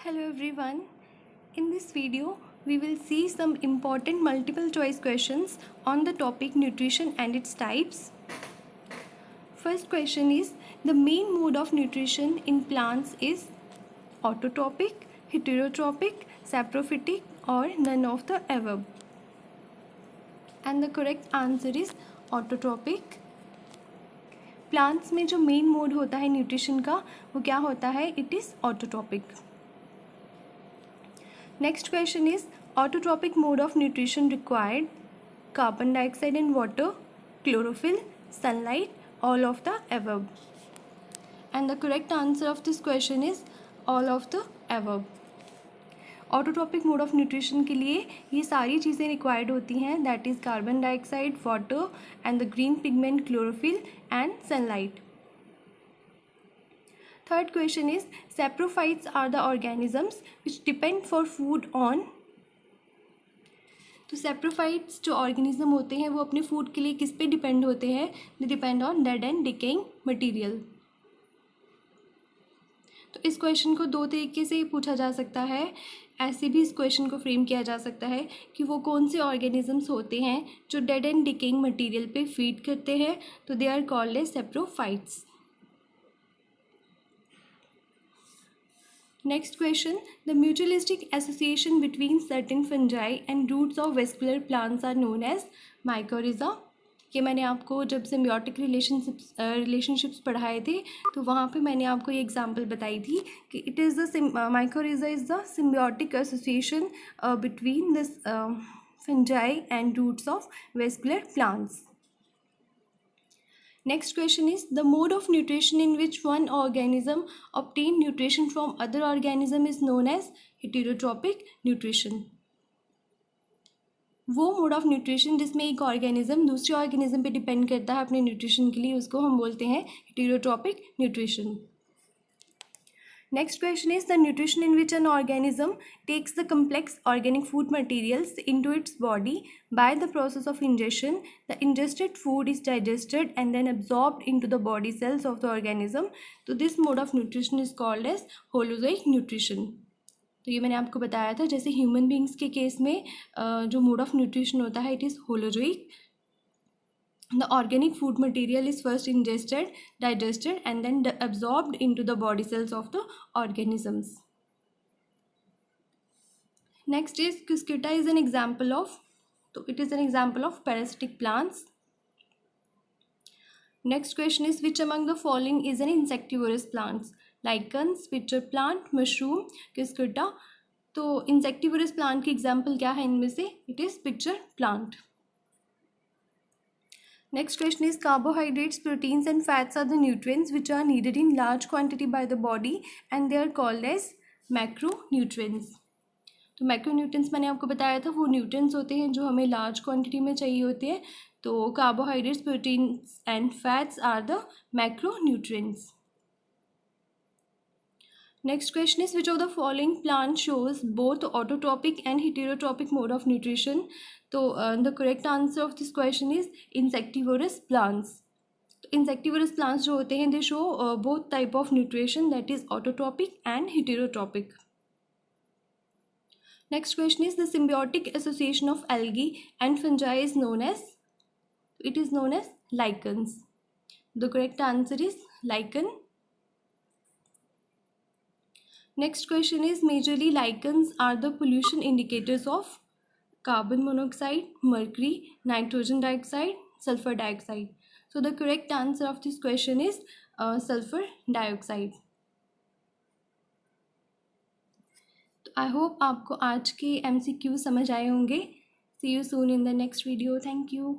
Hello everyone. In this video, we will see some important multiple choice questions on the topic nutrition and its types. First question is, the main mode of nutrition in plants is autotrophic, heterotrophic, saprophytic or none of the above. And the correct answer is autotrophic. Plants में जो main mode होता है nutrition का वो क्या होता है? It is autotrophic. Next question is, autotrophic mode of nutrition required carbon dioxide and water, chlorophyll, sunlight, all of the above. And the correct answer of this question is all of the above. Autotrophic mode of nutrition के लिए ये सारी चीज़ें required होती हैं, that is carbon dioxide, water and the green pigment chlorophyll and sunlight. Third question is, saprophytes are the organisms which depend for food on. तो saprophytes जो organism होते हैं वो अपने फूड के लिए किस पे डिपेंड होते हैं? They depend on dead and decaying material. तो इस क्वेश्चन को दो तरीके से पूछा जा सकता है. ऐसे भी इस क्वेश्चन को फ्रेम किया जा सकता है कि वो कौन से ऑर्गेनिजम्स होते हैं जो डेड एंड डिकेइंग मटेरियल पे फीड करते हैं, तो they are called as saprophytes. Next question, the mutualistic association between certain fungi and roots of vascular plants are known as mycorrhiza. ये मैंने आपको जब सिम्बियोटिक रिलेशनशिप्स पढ़ाए थे तो वहाँ पे मैंने आपको ये एग्जांपल बताई थी कि it is the mycorrhiza is the symbiotic association between this fungi and roots of vascular plants. Next question is, the mode of nutrition in which one organism obtain nutrition from other organism is known as heterotrophic nutrition. वो mode of nutrition जिसमें एक organism दूसरे organism पे depend करता है अपने nutrition के लिए, उसको हम बोलते हैं heterotrophic nutrition. Next question is, the nutrition in which an organism takes the complex organic food materials into its body by the process of ingestion. The ingested food is digested and then absorbed into the body cells of the organism. So this mode of nutrition is called as holozoic nutrition. तो ये मैंने आपको बताया था, जैसे human beings के case में जो मोड ऑफ न्यूट्रिशन होता है it is holozoic. The organic food material is first ingested, digested and then absorbed into the body cells of the organisms. Next is Cuscuta is an example of, so it is an example of parasitic plants. Next question is, which among the following is an insectivorous plants? Lichens, pitcher plant, mushroom, Cuscuta. तो insectivorous plant की example क्या है इनमें से? It is pitcher plant. Next question is, carbohydrates, proteins and fats are the nutrients which are needed in large quantity by the body and they are called as macronutrients. तो macronutrients मैंने आपको बताया था वो nutrients होते हैं जो हमें large quantity में चाहिए होते हैं. तो carbohydrates, proteins and fats are the macronutrients. Next question is, which of the following plant shows both autotrophic and heterotrophic mode of nutrition? तो the correct answer of this question is insectivorous plants. Insectivorous plants जो होते हैं they show both type of nutrition, that is autotrophic and heterotrophic. Next question is, the symbiotic association of algae and fungi is known as, it is known as lichens. The correct answer is lichen. Next question is, majorly lichens are the pollution indicators of carbon monoxide, mercury, nitrogen dioxide, sulfur dioxide. So the correct answer of this question is sulfur dioxide. I hope आपको आज के MCQ समझ आए होंगे. See you soon in the next video. Thank you.